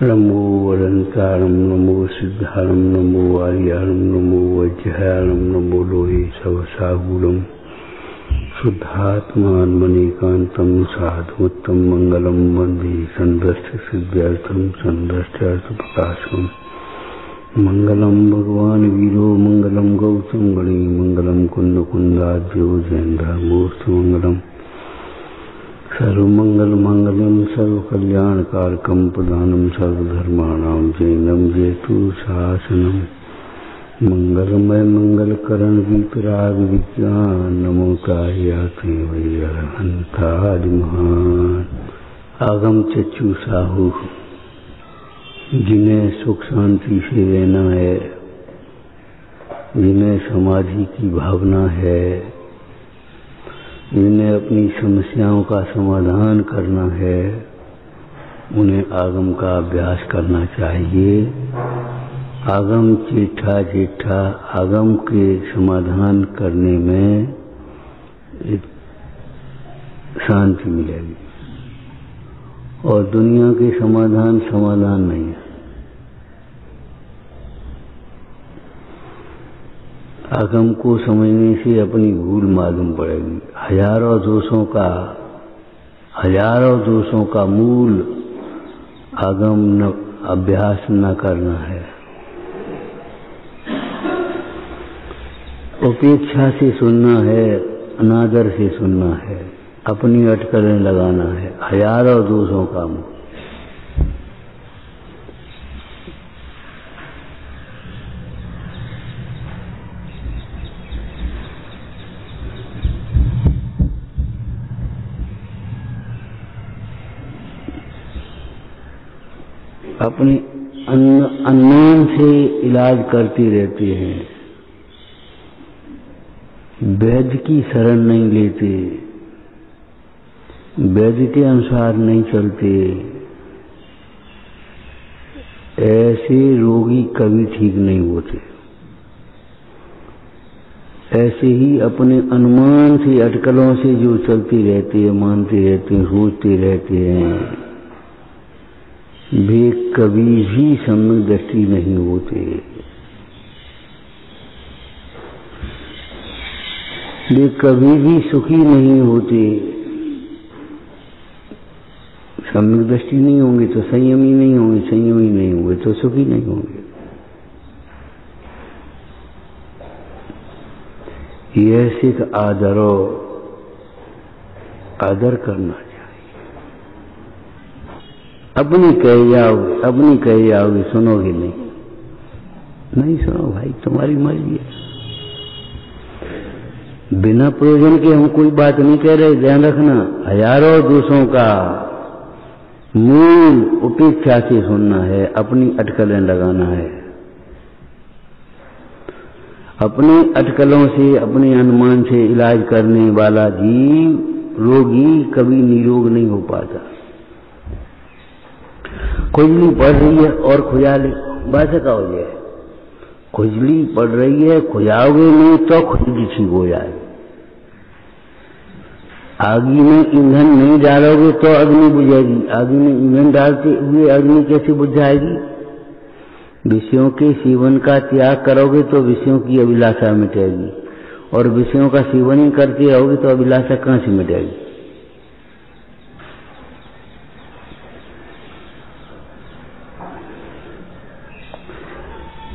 नमो अनंतारम, नमो सिद्धारम, नमो आर्यारम, नमो वज्रहारम, नमो लोहे सवसागुणम शुद्धात्मात्मनेकांतम साधुत्तम मंगलम वंदे संदृष्ट सिद्ध्यर्थम संदृष्टार्थ प्रकाशम। मंगलम भगवान वीरो, मंगलम गौतम गणे, मंगलम कुंद कुंदाद्यो जैनधर्मोस्तु मंगलम। सर्वमंगल मांगल्यम सर्वकल्याणकारकम प्रदानम सर्वधर्माणां जैनम जेतु शासनम। मंगलमय मंगलकरण विपराग विज्ञान नमोकार्याते वै अरहंतादि महान। आगम चक्षु साहू, जिन्हें सुख शांति से रहना है, जिन्हें समाधि की भावना है, जिन्हें अपनी समस्याओं का समाधान करना है, उन्हें आगम का अभ्यास करना चाहिए। आगम जेठा जेठा आगम के समाधान करने में शांति मिलेगी, और दुनिया के समाधान नहीं है। आगम को समझने से अपनी भूल मालूम पड़ेगी। हजारों दोषों का मूल आगम अभ्यास न करना है। उपेक्षा से सुनना है, अनादर से सुनना है, अपनी अटकलें लगाना है। हजारों दोषों का मूल। अपने अज्ञान से इलाज करती रहती हैं, वैद्य की शरण नहीं लेते, वैद्य के अनुसार नहीं चलते। ऐसे रोगी कभी ठीक नहीं होते। ऐसे ही अपने अनुमान से, अटकलों से जो चलती रहती है, मानते रहते हैं, सोचते रहते हैं, वे कभी भी सम्यक दृष्टि नहीं होते। वे कभी भी सुखी नहीं होते। सम्यक दृष्टि नहीं होंगे तो संयमी नहीं होंगे, संयमी नहीं होंगे तो सुखी नहीं होंगे। यह सिख आदर करना चाहिए। अपनी कह जाओगे, सुनोगे नहीं सुनो भाई, तुम्हारी मर्जी है। बिना प्रयोजन के हम कोई बात नहीं कह रहे, ध्यान रखना। हजारों दोषों का मूल उपेक्षा से सुनना है, अपनी अटकलें लगाना है। अपनी अटकलों से, अपने अनुमान से इलाज करने वाला जीव, रोगी कभी निरोग नहीं हो पाता। खुजली पड़ रही है और खुजा ले, बस का हो जाए। खुजली पड़ रही है, खुजाओगे नहीं तो खुजली ठीक हो जाए। आगी में ईंधन नहीं डालोगे तो अग्नि बुझेगी। आगी में ईंधन डालते हुए अग्नि कैसे बुझ जाएगी? विषयों के सेवन का त्याग करोगे तो विषयों की अभिलाषा मिटेगी, और विषयों का सेवन ही करते रहोगे तो अभिलाषा कहां से मिटेगी?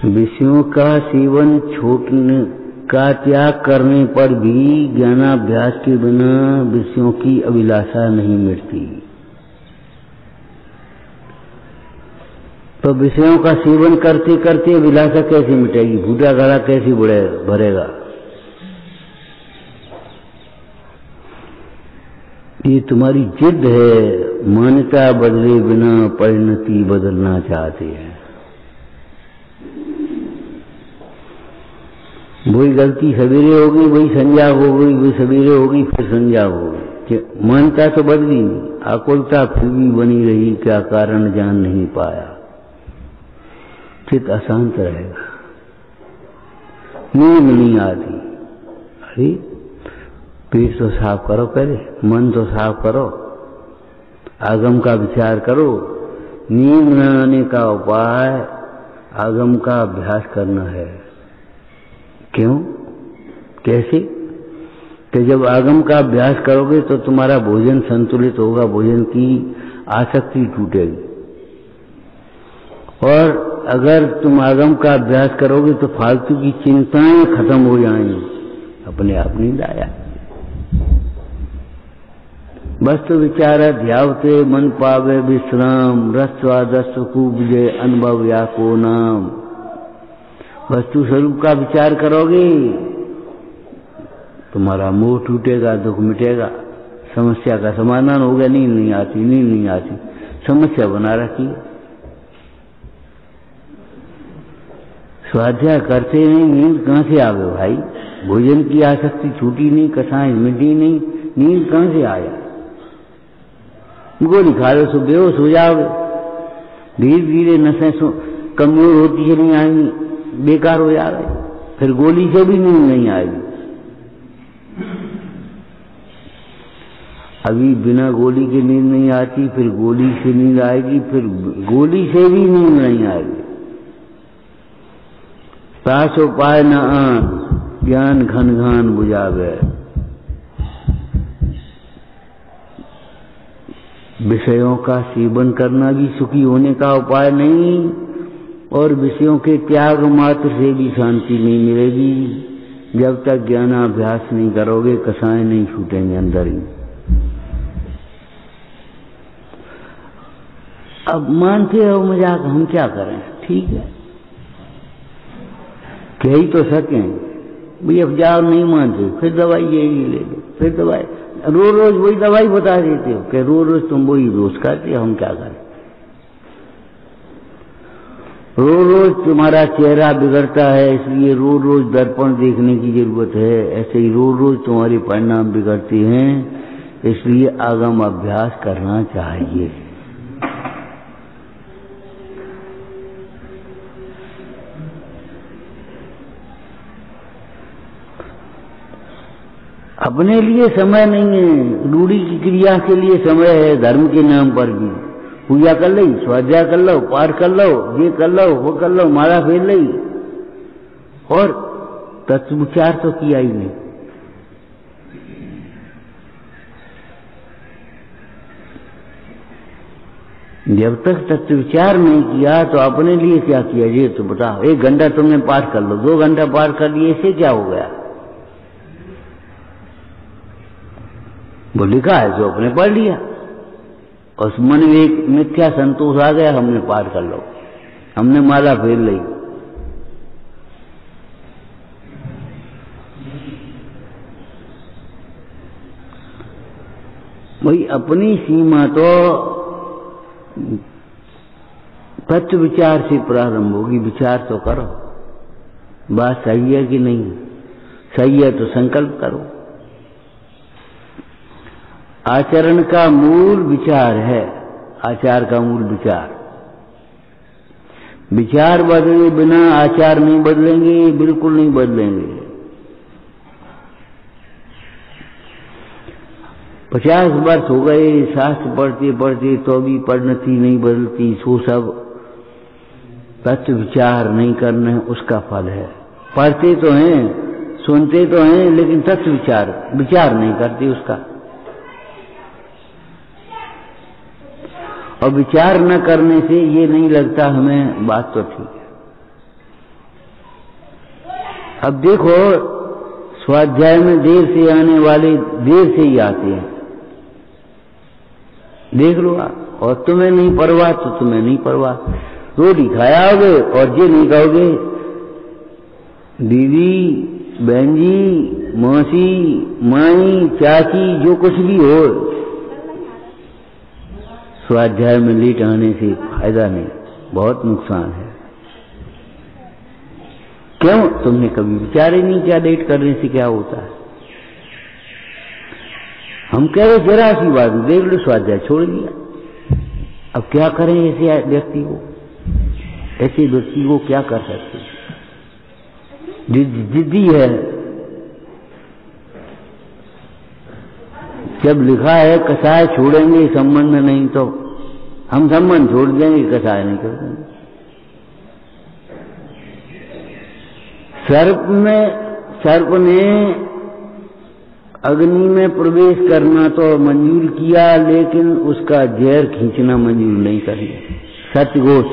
विषयों का सेवन छोड़ने का त्याग करने पर भी ज्ञानाभ्यास के बिना विषयों की अभिलाषा नहीं मिटती। तो विषयों का सेवन करते करते अभिलाषा कैसे मिटेगी? भूटा गला कैसे भरेगा? ये तुम्हारी जिद है। मान्यता बदले बिना परिणति बदलना चाहते हैं। वही गलती सवेरे होगी, वही संज्ञा हो गई, वही सवेरे होगी, फिर संज्ञा होगी। मानता तो बदली नहीं, आकुलता फिर भी बनी रही। क्या कारण जान नहीं पाया। चित्त अशांत रहेगा, नींद नहीं आती। अरे पेट तो साफ करो, पहले मन तो साफ करो, आगम का विचार करो, नींद न आने का उपाय आगम का अभ्यास करना है। क्यों, कैसे? कि जब आगम का अभ्यास करोगे तो तुम्हारा भोजन संतुलित होगा, भोजन की आसक्ति टूटेगी। और अगर तुम आगम का अभ्यास करोगे तो फालतू की चिंताएं खत्म हो जाएंगी, अपने आप नींद आया। वस्तु विचार ध्यावते मन पावे विश्राम, रस्वादस्व कुब्जे अनुभव या को नाम। वस्तु स्वरूप का विचार करोगे, तुम्हारा मोह टूटेगा, दुख मिटेगा, समस्या का समाधान होगा। नींद नहीं आती, नींद नहीं आती, समस्या बना रखी है। स्वाध्याय करते नहीं, नींद कहां से आवे भाई? भोजन की आसक्ति छूटी नहीं, कसाएं मिटी नहीं, नींद कहां से आया? गोली खा लो तो बेहोश हो जाओगे, धीरे धीरे नसें कमजोर होती चली आएंगी, बेकार हो जा रही, फिर गोली से भी नींद नहीं आएगी। अभी बिना गोली के नींद नहीं आती, फिर गोली से नींद आएगी, फिर गोली से भी नींद नहीं आएगी। पास उपाय न आन, ज्ञान घन घान बुझावे। विषयों का सेवन करना भी सुखी होने का उपाय नहीं, और विषयों के त्याग मात्र से भी शांति नहीं मिलेगी। जब तक ज्ञानाभ्यास नहीं करोगे, कसाएं नहीं छूटेंगे अंदर ही। अब मानते हो मजाक, हम क्या करें? ठीक है, कह ही तो सकें भाई। अब जाओ, नहीं मानते, फिर दवाई यही ले लो, फिर दवाई, रोज रोज वही दवाई बता देते हो कि रोज रोज तुम वही रोज खाते हो, हम क्या करें? रोज रोज तुम्हारा चेहरा बिगड़ता है, इसलिए रोज रोज दर्पण देखने की जरूरत है। ऐसे ही रोज रोज तुम्हारे परिणाम बिगड़ते हैं, इसलिए आगम अभ्यास करना चाहिए। अपने लिए समय नहीं है, रूढ़ी की क्रिया के लिए समय है। धर्म के नाम पर भी पूजा कर ली, स्वाध्याय कर लो, पाठ कर लो, ये कर लो, वो कर लो, माला फेर ली, और तत्व विचार तो किया ही नहीं। जब तक तत्व विचार नहीं किया तो अपने लिए क्या किया ये तो बताओ। 1 घंटा तुमने पाठ कर लो, 2 घंटा पाठ कर लिए, इससे क्या हो गया? वो लिखा है जो अपने पढ़ लिया, उस मन में एक मिथ्या संतोष आ गया, हमने पाठ कर लो, हमने माला फेर ली। भाई अपनी सीमा तो तत्व विचार से प्रारंभ होगी। विचार तो करो, बात सही है कि नहीं, सही है तो संकल्प करो। आचरण का मूल विचार है, आचार का मूल विचार। विचार बदले बिना आचार नहीं बदलेंगे, बिल्कुल नहीं बदलेंगे। 50 वर्ष हो गए शास्त्र पढ़ते पढ़ते तो भी परिणति नहीं बदलती। सो सब तत्व विचार नहीं करना उसका फल है। पढ़ते तो हैं, सुनते तो हैं, लेकिन तत्व विचार नहीं करते उसका। और विचार न करने से ये नहीं लगता हमें बात तो ठीक है। अब देखो, स्वाध्याय में देर से आने वाले देर से ही आते हैं, देख लो आप। और तुम्हें नहीं परवाह तो तुम्हें नहीं परवाह, रोटी खाया होगे और ये नहीं कहोगे दीदी, बहन जी, मौसी, माई, चाची, जो कुछ भी हो, स्वाध्याय में लेट आने से फायदा नहीं, बहुत नुकसान है। क्यों? तुमने कभी विचार ही नहीं किया लेट करने से क्या होता है। हम कह रहे जरा सी बात, देख लो स्वाध्याय छोड़ दिया। अब क्या करें ऐसे व्यक्ति को? ऐसे व्यक्ति को क्या कर सकते? जिद्दी है। जब लिखा है कसाय छोड़ेंगे संबंध नहीं तो हम संबंध छोड़ देंगे, कसाय नहीं कर देंगे। सर्प ने अग्नि में प्रवेश करना तो मंजूर किया, लेकिन उसका जहर खींचना मंजूर नहीं कर लिया। सत्यघोष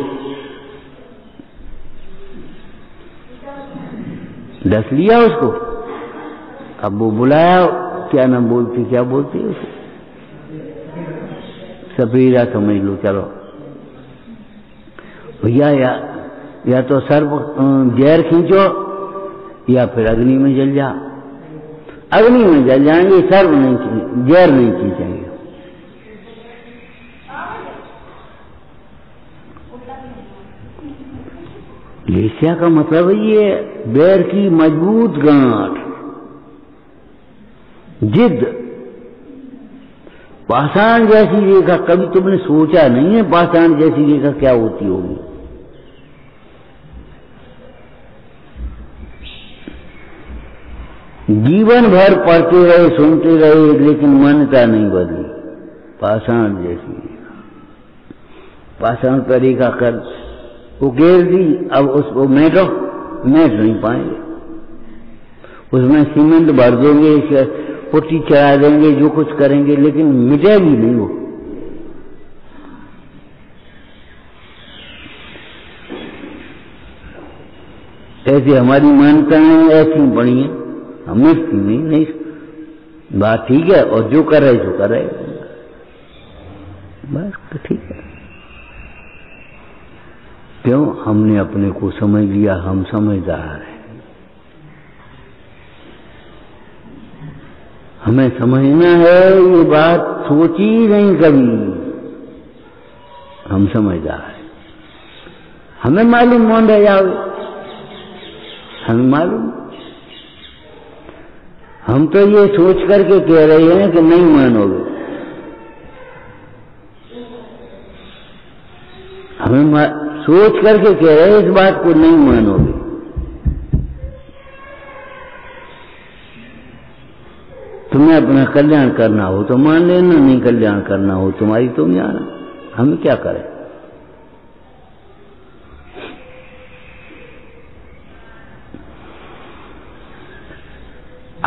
डस लिया उसको। अब वो बुलाया, क्या ना बोलती, क्या बोलती है उसे, सपेरा समझ लो, चलो भैया, या तो सर्प जहर खींचो या फिर अग्नि में जल जा। अग्नि में जल जाएंगे, सर्प नहीं, जहर नहीं खींचेंगे। लेस्या का मतलब है ये बैर की मजबूत गांठ, जिद, पाषाण जैसी रेखा। कभी तुमने सोचा नहीं है पाषाण जैसी रेखा क्या होती होगी। जीवन भर पढ़ते रहे, सुनते रहे, लेकिन मान्यता नहीं बदली। पाषाण जैसी रेखा, पाषाण पर रेखा कर उकेर दी, अब उसको मेट नहीं पाएंगे। उसमें सीमेंट भर देंगे, पुट्टी चढ़ा देंगे, जो कुछ करेंगे, लेकिन मिटेगी नहीं वो। ऐसी हमारी मान्यताएं ऐसी पड़ी हैं, हमें नहीं, बात ठीक है, और जो कर रहे सो कर रहे, बस तो ठीक है। क्यों? हमने अपने को समझ लिया, हम समझदार हैं। हमें समझना है, ये बात सोची नहीं कभी, हम समझदार हैं। हमें मालूम मान रह जाओगे, हमें मालूम। हम तो ये सोच करके कह रहे हैं कि नहीं मानोगे, हमें सोच करके कह रहे हैं इस बात को नहीं मानोगे। तुम्हें अपना कल्याण करना हो तो मान लेना, नहीं कल्याण करना हो तुम्हारी तुम जाना, हम क्या करें।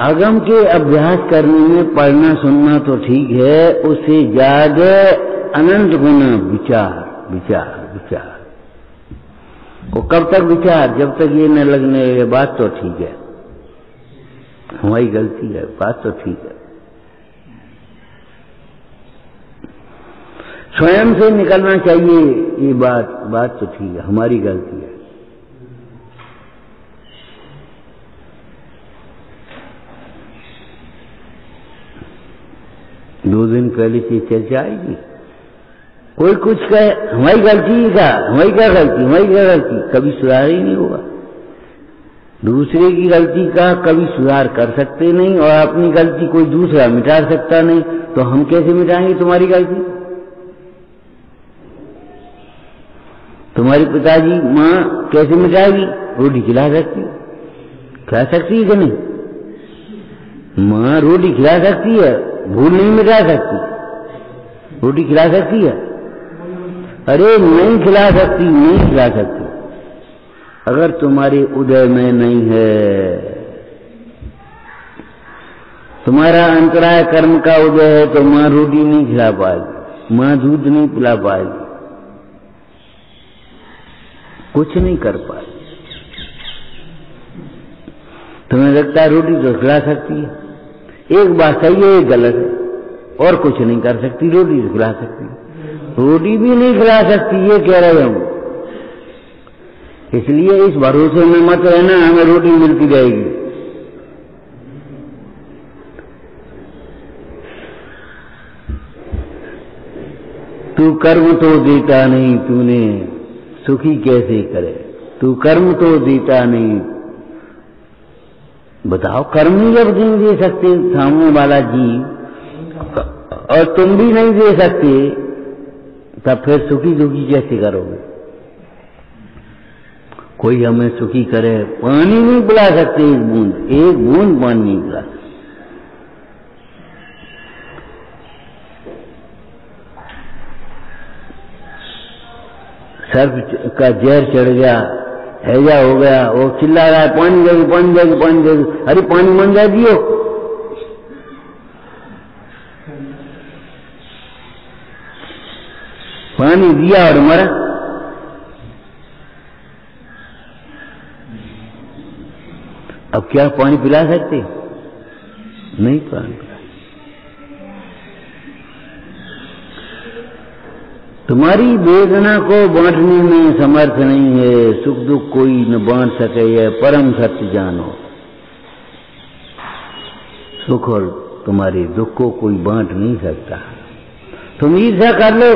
आगम के अभ्यास करने में पढ़ना सुनना तो ठीक है, उससे ज्यादा अनंत गुना विचार विचार विचार। वो कब तक विचार? जब तक ये न लगने ये बात तो ठीक है, हमारी गलती है, बात तो ठीक है। स्वयं से निकलना चाहिए ये बात तो ठीक है, हमारी गलती है। दो दिन पहले से चर्चा आएगी, कोई कुछ कहे हमारी गलती का, हमारी क्या गलती, हमारी क्या गलती, कभी सुधार ही नहीं होगा। दूसरे की गलती का कभी सुधार कर सकते नहीं, और अपनी गलती कोई दूसरा मिटा सकता नहीं, तो हम कैसे मिटाएंगे तुम्हारी गलती? तुम्हारे पिताजी माँ कैसे मिटाएगी? रोटी खिला सकती, खिला सकती है कि नहीं? माँ रोटी खिला सकती है, भूल नहीं मिटा सकती। रोटी खिला सकती है? अरे नहीं खिला सकती, नहीं खिला सकती। अगर तुम्हारे उदय में नहीं है, तुम्हारा अंतराय कर्म का उदय है, तो माँ रोटी नहीं खिला पाएगी, माँ दूध नहीं पिला पाएगी, कुछ नहीं कर पाएगी। तुम्हें लगता है रोटी तो खिला सकती है, एक बात सही है, एक गलत है, और कुछ नहीं कर सकती, रोटी तो खिला सकती है। रोटी भी नहीं खिला सकती, ये कह रहे हम। इसलिए इस भरोसे में मत रहना हमें रोटी मिलती रहेगी। तू कर्म तो देता नहीं, तूने सुखी कैसे करे? तू कर्म तो देता नहीं, बताओ कर्म ही जब नहीं दे सकते सामने वाला जी, और तुम भी नहीं दे सकते, तब फिर सुखी दुखी कैसे करोगे? कोई हमें सुखी करे, पानी नहीं पिला सकते, एक बूंद पानी नहीं पिला सकते। सर्प का जहर चढ़ गया, हैजा हो गया, वो चिल्ला रहा है पानी दे, पानी दे, पानी दे। अरे पानी मन जाए दियो। पानी दिया और मरा। अब क्या पानी पिला सकते? नहीं पानी पिला। तुम्हारी वेदना को बांटने में समर्थ नहीं है, सुख दुख कोई न बांट सके, यह परम सत्य जानो। सुख और तुम्हारे दुख को कोई बांट नहीं सकता। तुम ईर्ष्या कर लो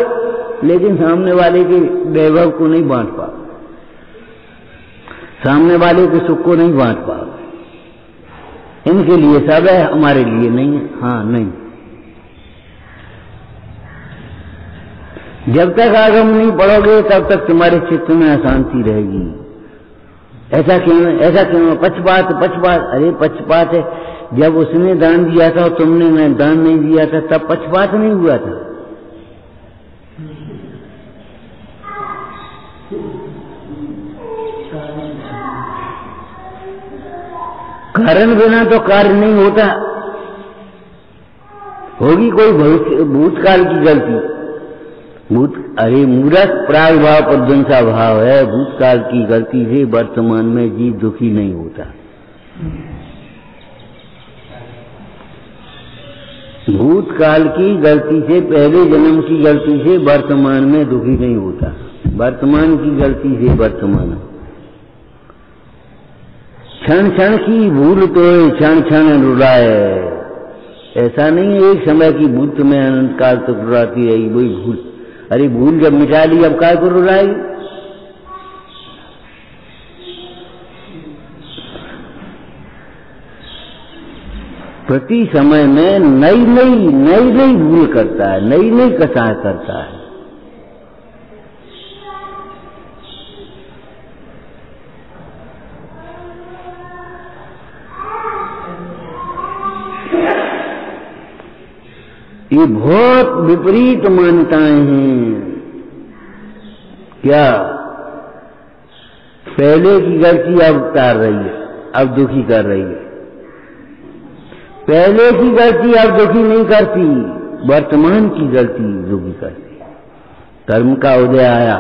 लेकिन सामने वाले के वैभव को नहीं बांट पाओ, सामने वाले के सुख को नहीं बांट पाओ। इनके लिए सब है, हमारे लिए नहीं है। हाँ नहीं, जब तक आगम नहीं पढ़ोगे तब तक तुम्हारे चित्त में अशांति रहेगी। ऐसा क्यों, ऐसा क्यों? पक्षपात, पक्षपात। अरे पक्षपात है, जब उसने दान दिया था और तुमने दान नहीं दिया था तब पक्षपात नहीं हुआ था। कारण बिना तो कार्य नहीं होता। होगी कोई भूतकाल की गलती, अरे मूर्ख प्राग भाव प्रध्वंसा भाव है। भूतकाल की गलती से वर्तमान में जीव दुखी नहीं होता। भूतकाल की गलती से, पहले जन्म की गलती से वर्तमान में दुखी नहीं होता। वर्तमान की गलती से वर्तमान, क्षण क्षण की भूल तो क्षण क्षण रुलाए। ऐसा नहीं है एक समय की भूल तुम्हें अनंत काल तक रुलाती रही। वही भूल, अरे भूल जब मिटा ली अब काय को रुलाएगी? प्रति समय में नई नई भूल करता है, नई नई कसाय करता है। ये बहुत विपरीत मान्यताएं हैं। क्या पहले की गलती अब उतार रही है, अब दुखी कर रही है। पहले की गलती अब दुखी नहीं करती, वर्तमान की गलती दुखी करती। कर्म का उदय आया,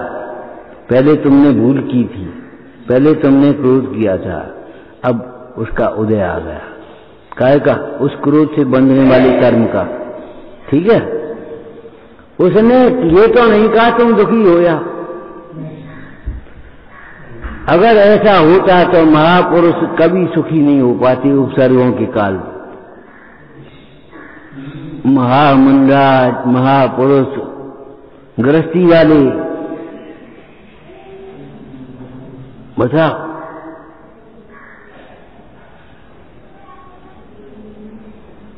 पहले तुमने भूल की थी, पहले तुमने क्रोध किया था, अब उसका उदय आ गया। काय का? उस क्रोध से बंधने वाले कर्म का। ठीक है, उसने ये तो नहीं कहा तुम दुखी होया। अगर ऐसा होता तो महापुरुष कभी सुखी नहीं हो पाते उपसर्गों के काल। महामंडराज, महापुरुष, गृहस्थी वाले, बताओ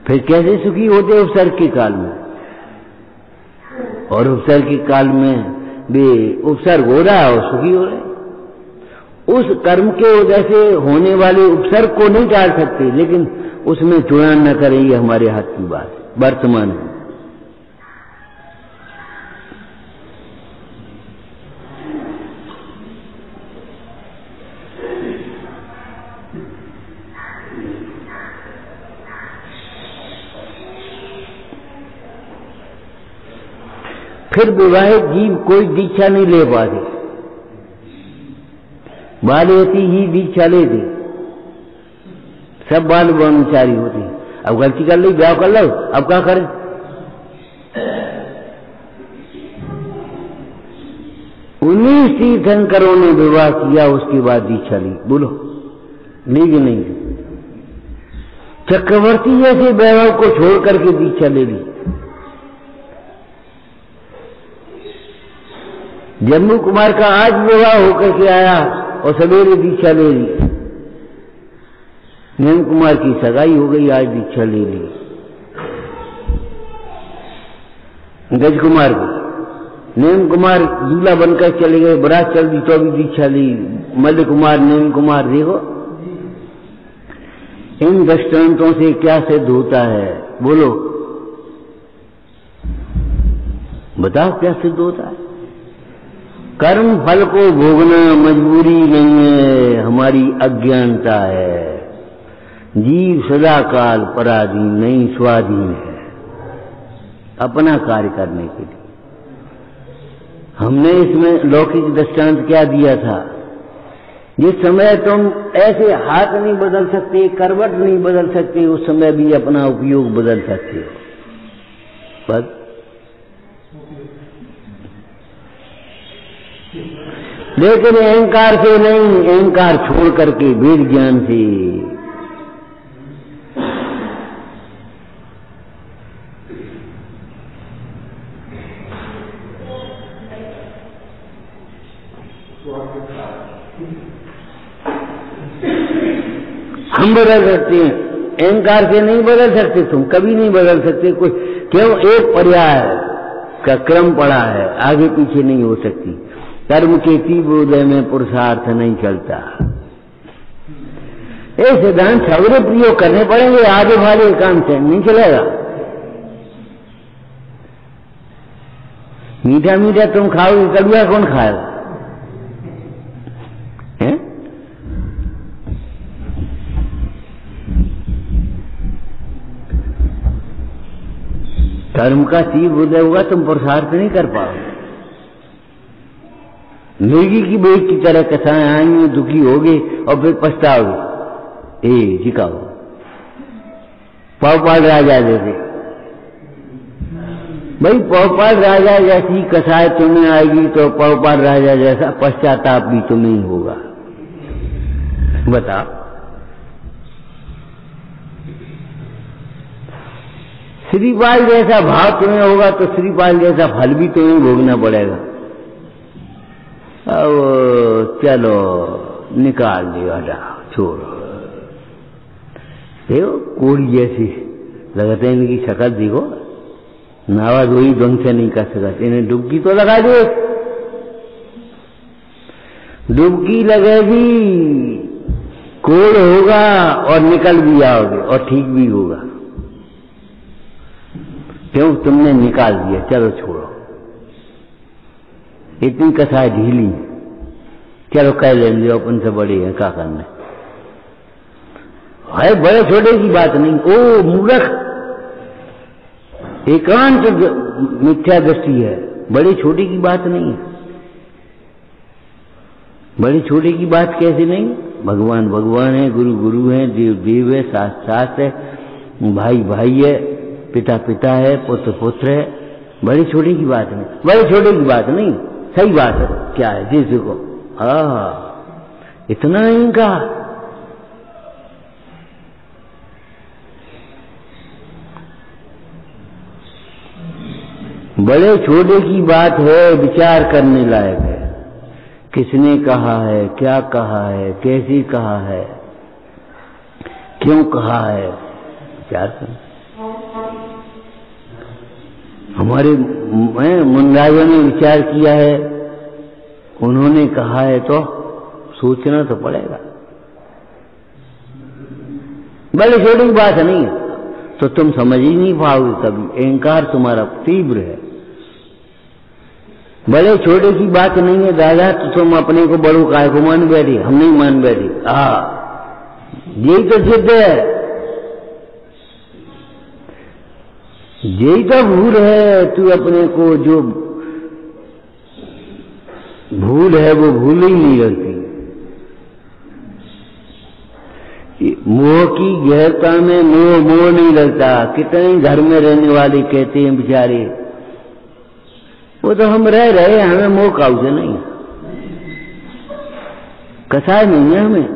फिर कैसे सुखी होते उपसर्ग के काल में? और उपसर्ग के काल में भी उपसर्ग हो रहा है और सुखी हो रहे। उस कर्म के वजह से होने वाले उपसर्ग को नहीं टाल सकते, लेकिन उसमें जुड़ान न करें, ये हमारे हाथ की बात है। वर्तमान में फिर विवाहित जीव कोई दीक्षा नहीं ले पाते, बालयती ही दीक्षा लेते, सब बाल ब्रह्मचारी होते। अब गलती कर ली, ब्याह कर लो, अब क्या करें? उन्हीं तीर्थंकरों ने विवाह किया, उसके बाद दीक्षा ली। बोलो ली कि नहीं? चक्रवर्ती जैसे वैभव को छोड़ करके दीक्षा ले ली। जम्मू कुमार का आज विवाह होकर के आया और सवेरे दीक्षा ले ली। नेम कुमार की सगाई हो गई, आज दीक्षा ले ली। गज कुमार की, नेम कुमार दूल्हा बनकर चले गए, बारात चल दी तो भी दीक्षा ली। मल्ल कुमार, नेम कुमार, देखो इन दृष्टांतों से क्या सिद्ध होता है? बोलो बताओ क्या सिद्ध होता है? कर्म फल को भोगना मजबूरी नहीं है, हमारी अज्ञानता है। जीव सदा काल पराधीन नहीं, स्वाधीन है अपना कार्य करने के लिए। हमने इसमें लौकिक दृष्टांत क्या दिया था? जिस समय तुम ऐसे हाथ नहीं बदल सकते, करवट नहीं बदल सकते, उस समय भी अपना उपयोग बदल सकते हो। बस लेकिन अहंकार से नहीं, अहंकार छोड़ करके वेद ज्ञान से। हम बदल सकते हैं, अहंकार से नहीं बदल सकते, तुम कभी नहीं बदल सकते। कोई क्यों? एक पर्याय का क्रम पड़ा है, आगे पीछे नहीं हो सकती। कर्म के तीव्र उदय में पुरुषार्थ नहीं चलता। ये सिद्धांत सवरे प्रयोग करने पड़ेंगे, आगे वाले काम से नहीं चलेगा। मीठा मीठा तुम खाओगे, कड़वा कौन खाएगा? कर्म का तीव्र उदय होगा, तुम पुरुषार्थ नहीं कर पाओगे। मृगी की बेट की तरह कथाएं आएंगी, दुखी होगे और फिर पछताओगे। जिकाओ पौपाल राजा जैसे। भाई पौपाल राजा जैसी कथाएं तुम्हें आएगी तो पौपाल राजा जैसा पश्चाताप भी तुम्हें ही होगा। बताओ। श्रीपाल जैसा भाव तुम्हें होगा तो श्रीपाल जैसा फल भी तुम्हें भोगना पड़ेगा। अब चलो निकाल दिया, हटाओ, छोड़ो। देखो कोड़ी जैसी लगते हैं, इनकी शक्ल देखो, नावा धोई ढंग से नहीं कर सकते। इन्हें डुबकी तो लगा दो, डुबकी लगेगी, कोड़ होगा और निकल भी आओगे और ठीक भी होगा। क्यों? तुमने निकाल दिया, चलो छोड़ो। इतनी कथा ढीली, चलो कह लेंगे अपन से बड़े हैं, क्या करना है? बड़े छोटे की बात नहीं। ओ मूर्ख, एकांत मिथ्या दृष्टि है, बड़े छोटे की बात नहीं है। बड़े छोटे की बात कैसे नहीं? भगवान भगवान है, गुरु गुरु है, देव देव है, शास्त्र शास्त्र है, भाई भाई है, पिता पिता है, पुत्र पुत्र है। बड़ी छोटी की बात नहीं, बड़े छोटे की बात नहीं, सही बात है। क्या है? जिस को इतना इनका बड़े छोटे की बात है, विचार करने लायक है। किसने कहा है, क्या कहा है, कैसे कहा है, क्यों कहा है, विचार कर। हमारे मुनराजों ने विचार किया है, उन्होंने कहा है तो सोचना तो पड़ेगा। बड़े छोटी बात नहीं है तो तुम समझ ही नहीं पाओगे कभी। अहंकार तुम्हारा तीव्र है। बड़े छोटे की बात नहीं है दादा, तो तुम अपने को बड़ों काय को मान बैठे, हम नहीं मान बैठे। यही तो जिद है, यही तो भूल है। तू अपने को जो भूल है वो भूल ही नहीं रहती। मोह की गहरता में मोह मोह नहीं लगता। कितने घर में रहने वाले कहते हैं बेचारे, वो तो हम रह रहे, हमें मोह काऊ से नहीं, कसाय नहीं है हमें।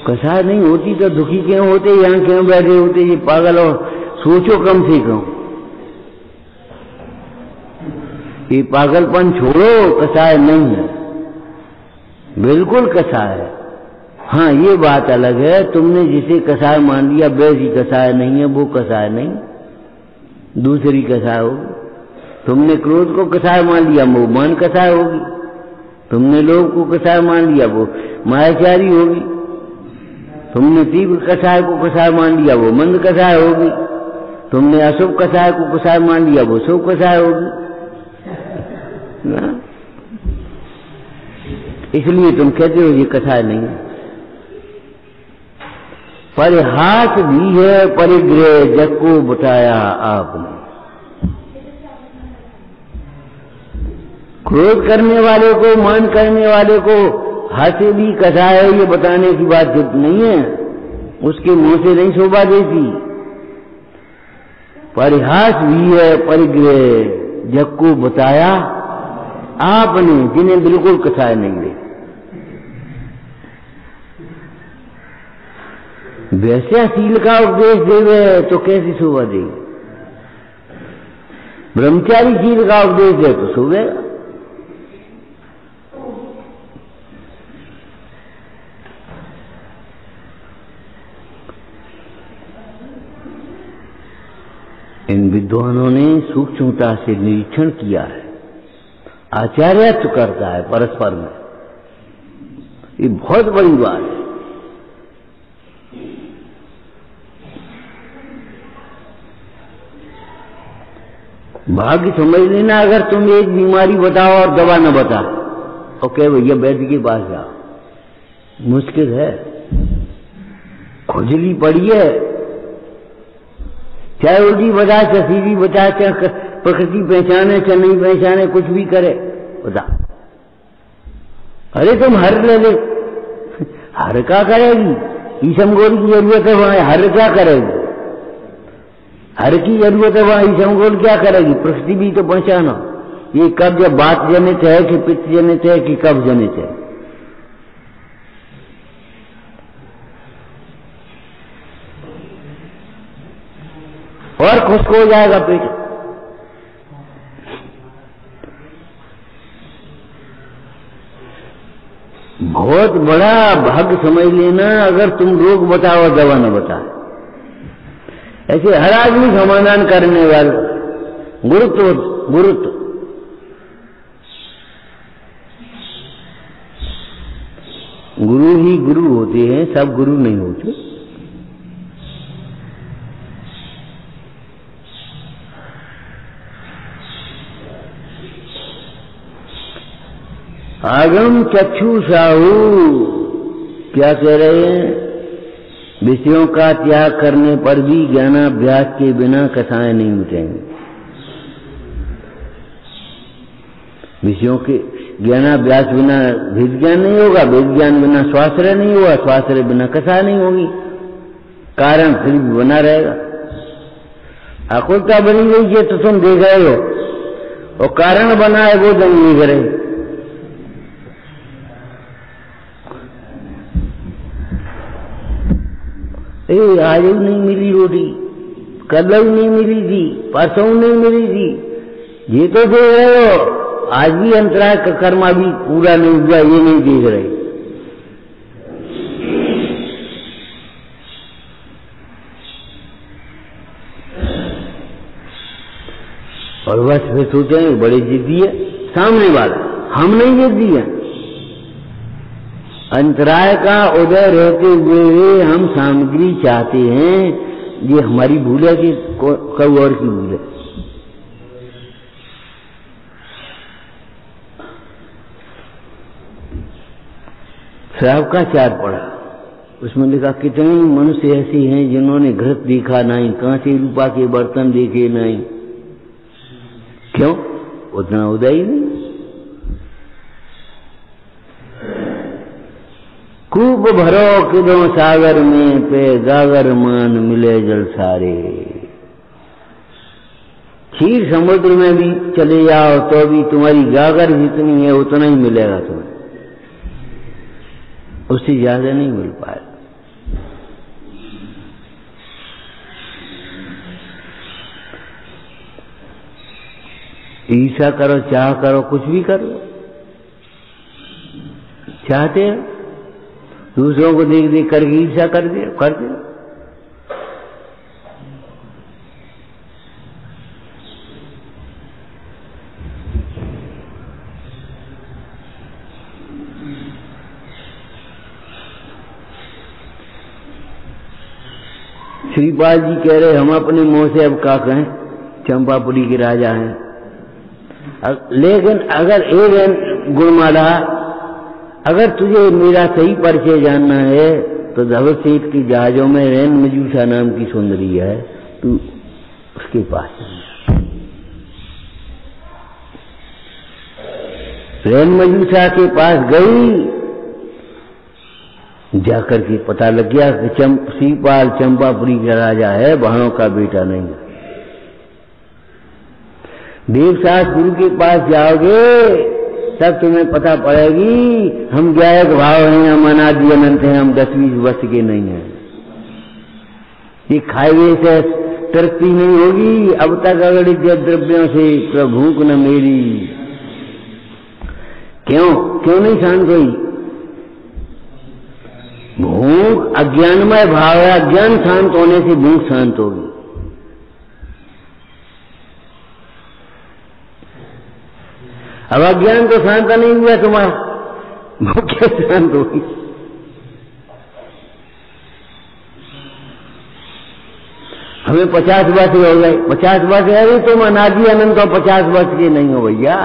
कसाय नहीं होती तो दुखी क्यों होते, यहाँ क्यों बैठे होते ये पागल। और सोचो कम से कम, ये पागलपन छोड़ो, कसाय नहीं है, बिल्कुल कसाय है। हाँ ये बात अलग है, तुमने जिसे कसाय मान लिया वैसी कसाय नहीं है, वो कसाय नहीं, दूसरी कसाय होगी। तुमने क्रोध को कसाय मान लिया, वो मान कसाय होगी। तुमने लोभ को कसाय मान लिया, वो मायाचारी होगी। तुमने तीव्र कसाय को कसाय मान लिया, वो मंद कसाय होगी। तुमने अशुभ कसाय को कसाय मान लिया, वो शुभ कसाय होगी। इसलिए तुम कहते हो ये कथा नहीं है। परिहास भी है परिग्रह जग को बताया आपने। क्रोध करने वाले को, मान करने वाले को हास्य भी कथा है ये बताने की बात नहीं है, उसके मुंह से नहीं शोभा देती। परिहास भी है परिग्रह जग को बताया आपने, जिन्हें बिल्कुल कथाएं नहीं दे। वैश्याशील का उपदेश देवे तो कैसी शोभा देगी, ब्रह्मचारी शील का उपदेश दे तो शोभेगा। इन विद्वानों ने सूक्ष्मता से निरीक्षण किया है, आचार्यत्व करता है परस्पर में, ये बहुत बड़ी बात है। भाग्य समझ लेना, अगर तुम एक बीमारी बताओ और दवा न बता, ओके भैया वैद्य के पास जाओ, मुश्किल है, खुजली पड़ी है, चाहे उल्टी बता, चाहे सीधी बता, चाहे प्रकृति पहचाने चाहे नहीं पहचाने, कुछ भी करे बता। अरे तुम हर ले ले, हर क्या करेगी, ईसमगोल की जरूरत है वहां, हर क्या करेगी, हर की जरूरत है वहां, ईसमगोल क्या करेगी, प्रकृति भी तो पहचानो। ये कब जब बात जनित है कि पित्त जनित है कि कब जनित है। और खुश्क हो जाएगा पेट। बहुत बड़ा भाग्य समझ लेना अगर तुम रोग बताओ और दवा न बताओ। ऐसे हर आदमी समाधान करने वाला, गुरुत्व गुरु ही गुरु होते हैं, सब गुरु नहीं होते। आगम चक्षु साहू क्या कह रहे हैं, विषयों का त्याग करने पर भी ज्ञानाभ्यास के बिना कथाएं नहीं मिटेंगी। विषयों के ज्ञानाभ्यास बिना वेद ज्ञान नहीं होगा, वेद ज्ञान बिना स्वाश्रय नहीं होगा, स्वाश्रय बिना कथा नहीं होगी, कारण फिर भी बना रहेगा। आकुलता बनी गई है तो तुम देख रहे हो, और कारण बना है वो तुम नहीं करे। आज नहीं मिली रोटी, कल नहीं मिली थी, परसों नहीं मिली थी, ये तो देख रहे हो। आज भी अंतराय का कर्मा भी पूरा नहीं हुआ, ये नहीं देख रहे। और बस फिर सोचेंगे बड़े जिद्दी है सामने वाला, हम नहीं जिद्दी है। अंतराय का उदय रहते हुए हम सामग्री चाहते हैं, ये हमारी भूल है कि कब और की भूल है। श्राव का चार पढ़ा, उसमें लिखा कितने मनुष्य ऐसे हैं जिन्होंने घृत देखा नहीं, कांसे रूपा के बर्तन देखे नहीं। क्यों? उतना उदय ही नहीं। खूब भरो किदो सागर में, पे गागर मान मिले जल सारे। क्षीर समुद्र में भी चले जाओ तो भी तुम्हारी गागर जितनी है उतना ही मिलेगा तुम्हें, उससे ज्यादा नहीं मिल पाएगा। ईर्ष्या करो, चाह करो, कुछ भी करो, चाहते हैं दूसरों को देख देख करके ईर्ष्या कर दे। श्रीपाल जी कह रहे हम अपने मुंह से अब क्या कहें, चंपापुरी के राजा हैं। लेकिन अगर एक गुणमाला अगर तुझे मेरा सही परिचय जानना है तो धवल सेठ की जहाजों में रैन मजूसा नाम की सुंदरी है, तू उसके पास रैन मजूसा के पास गई, जाकर के पता लग गया कि श्रीपाल चंपापुरी का राजा है, भाणों का बेटा नहीं है। देवसास गुरु के पास जाओगे तब तुम्हें पता पड़ेगी हम गायक भाव हैं, हम अनादि अनंत हैं, हम 10-20 वर्ष के नहीं हैं। ये खाए से तृप्ति नहीं होगी, अब तक अगड़ित द्रव्यों से प्रभूक न मेरी। क्यों नहीं शांत हुई? भूख अज्ञानमय भाव है, अज्ञान शांत होने से भूख शांत होगी। अब अज्ञान तो शांत नहीं हुआ तुम्हारा, भूख कैसे शांत होगी? हमें 50 वर्ष हो गए, 50 वर्ष है तुम अनादि अनंत हो, 50 वर्ष के नहीं हो भैया।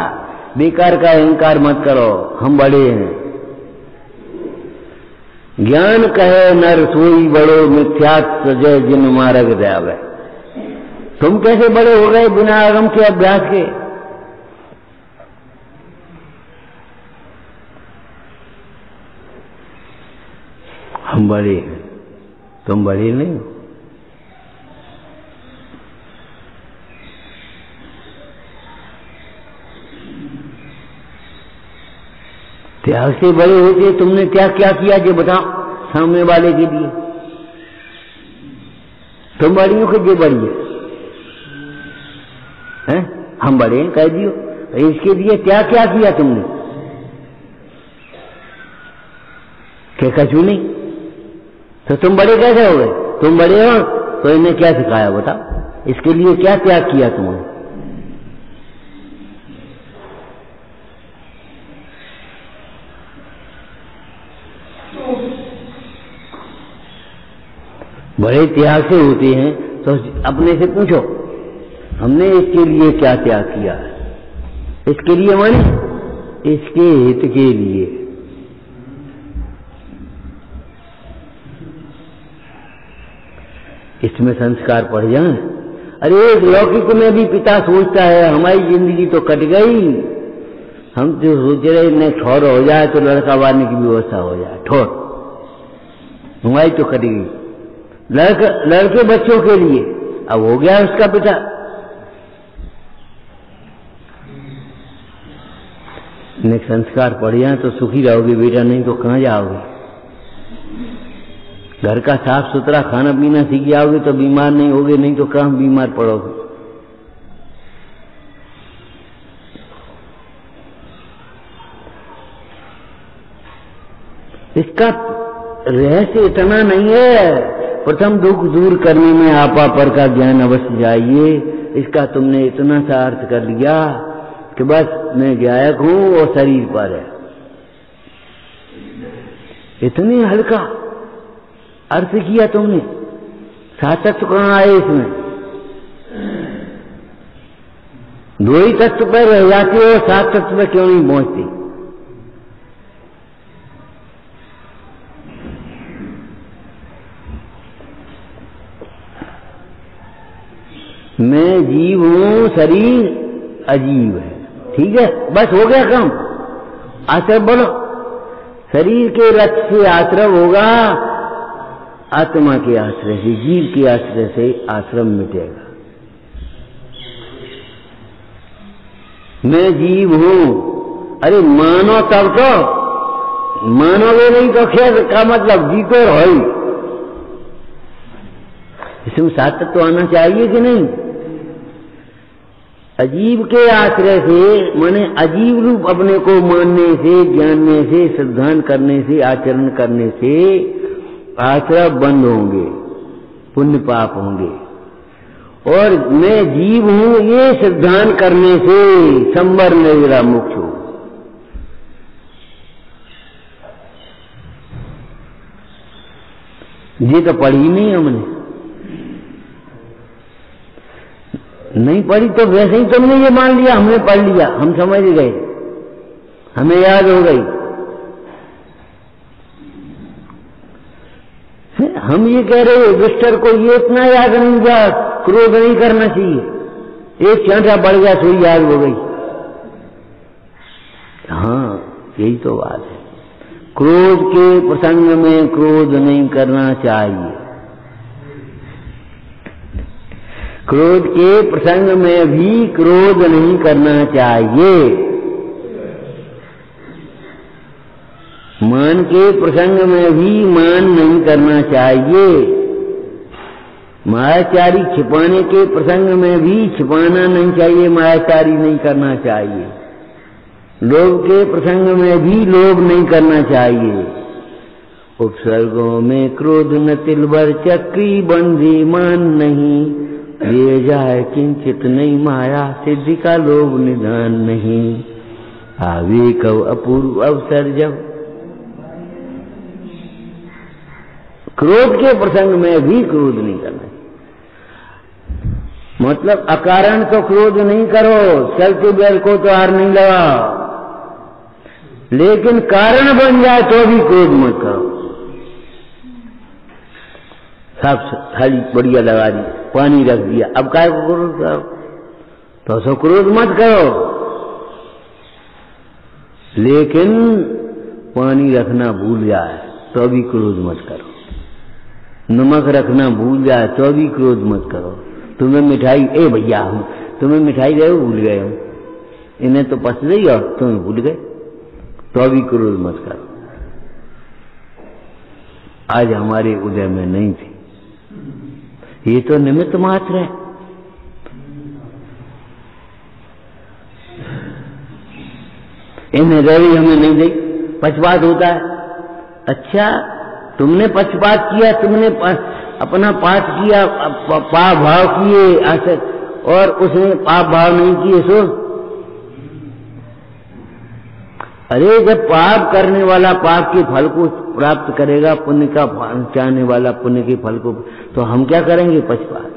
बेकार का अहंकार मत करो, हम बड़े हैं। ज्ञान कहे नर सोई बड़ो, मिथ्यात् सजय जिन मार्ग जावे। तुम कैसे बड़े हो गए बिना आगम के अभ्यास के? हम बड़े हैं, तुम बड़े नहीं। त्याग से बड़े होते तुमने त्याग क्या किया जो बताओ सामने वाले के लिए? तुम बड़ी हो कि जो बड़ी है? हम बड़े हैं कह दियो, इसके लिए त्याग क्या किया तुमने? क्या कछु नहीं, तो तुम बड़े कैसे हो गए? तुम बड़े हो तो इन्हें क्या सिखाया बताओ? इसके लिए क्या त्याग किया तुमने? बड़े त्याग से होते हैं तो अपने से पूछो हमने इसके लिए क्या त्याग किया है? इसके लिए माने इसके हित के लिए। इसमें संस्कार पड़ जाए। अरे लौकिक में भी पिता सोचता है हमारी जिंदगी तो कट गई, हम जो सोच रहे न ठोर हो जाए तो लड़का वारने की व्यवस्था हो जाए, ठोर हमारी तो कट गई। लड़के बच्चों के लिए अब हो गया उसका पिता। ने संस्कार पड़ जाए तो सुखी रहोगे बेटा, नहीं तो कहां जाओगे? घर का साफ सुथरा खाना पीना सीख जाओगे तो बीमार नहीं होगे, नहीं तो कहां बीमार पड़ोगे? इसका रहस्य इतना नहीं है। प्रथम दुख दूर करने में आपा पर का ज्ञान अवश्य चाहिए। इसका तुमने इतना सा अर्थ कर लिया कि बस मैं गायक हूं और शरीर पर है, इतनी हल्का अर्थ किया तुमने। सात तत्व कहां आए इसमें? दो ही तत्व पर रह जाती हो, सात तत्व पर क्यों नहीं पहुंचती? मैं जीव हूं, शरीर अजीब है, ठीक है, बस हो गया काम। आश्रय बोलो, शरीर के रथ से आश्रय होगा, आत्मा के आश्रय से, जीव के आश्रय से आश्रम मिटेगा। मैं जीव हूं, अरे मानो तब तो, मानोगे नहीं तो खेल का मतलब जीतो रहो। इसमें सात तत्व तो आना चाहिए कि नहीं? अजीब के आश्रय से माने अजीब रूप अपने को मानने से, जानने से, श्रद्धान करने से, आचरण करने से आश्रय बंद होंगे, पुण्य पाप होंगे। और मैं जीव हूं ये श्रद्धान करने से संवर मेरा मोक्ष हो। ये तो पढ़ी नहीं हमने, नहीं पढ़ी तो वैसे ही तुमने ये मान लिया हमने पढ़ लिया, हम समझ गए, हमें याद हो गई। हम ये कह रहे हैं विस्टर को ये इतना याद नहीं हुआ, क्रोध नहीं करना चाहिए, एक चांटा बढ़ गया तो याद हो गई। हाँ यही तो बात है, क्रोध के प्रसंग में क्रोध नहीं करना चाहिए, क्रोध के प्रसंग में भी क्रोध नहीं करना चाहिए, मान के प्रसंग में भी मान नहीं करना चाहिए, मायाचारी छिपाने के प्रसंग में भी छिपाना नहीं चाहिए, मायाचारी नहीं करना चाहिए, लोभ के प्रसंग में भी लोभ नहीं करना चाहिए। उपसर्गों में क्रोध न तिलवर चक्री बंदी मान नहीं, ले जाए किंचित नहीं माया सिद्धि का लोभ निधान नहीं, आवे कव अपूर्व अवसर जब। क्रोध के प्रसंग में भी क्रोध नहीं करना, मतलब अकारण तो क्रोध नहीं करो, चलते बैल को तो हार नहीं लगाओ, लेकिन कारण बन जाए तो भी क्रोध मत करो। साफ थाली बढ़िया लगा दी, पानी रख दिया, अब काय को क्रोध करो, तो सो क्रोध मत करो, लेकिन पानी रखना भूल जाए तो भी क्रोध मत करो, नमक रखना भूल जाए तो भी क्रोध मत करो। तुम्हें मिठाई, ए भैया हम तुम्हें मिठाई दे भूल गए हम, इन्हें तो पस गई और तुम्हें भूल गए, तो भी क्रोध मत करो। आज हमारे उदय में नहीं थी, ये तो निमित्त मात्र है, इन्हें रवि हमें नहीं दी, पक्षपात होता है। अच्छा तुमने पक्षपात किया, तुमने अपना पाप किया, पाप भाव किए, और उसने पाप भाव नहीं किए, सो अरे जब पाप करने वाला पाप के फल को प्राप्त करेगा, पुण्य का चाहने वाला पुण्य के फल को, तो हम क्या करेंगे? पक्षपात।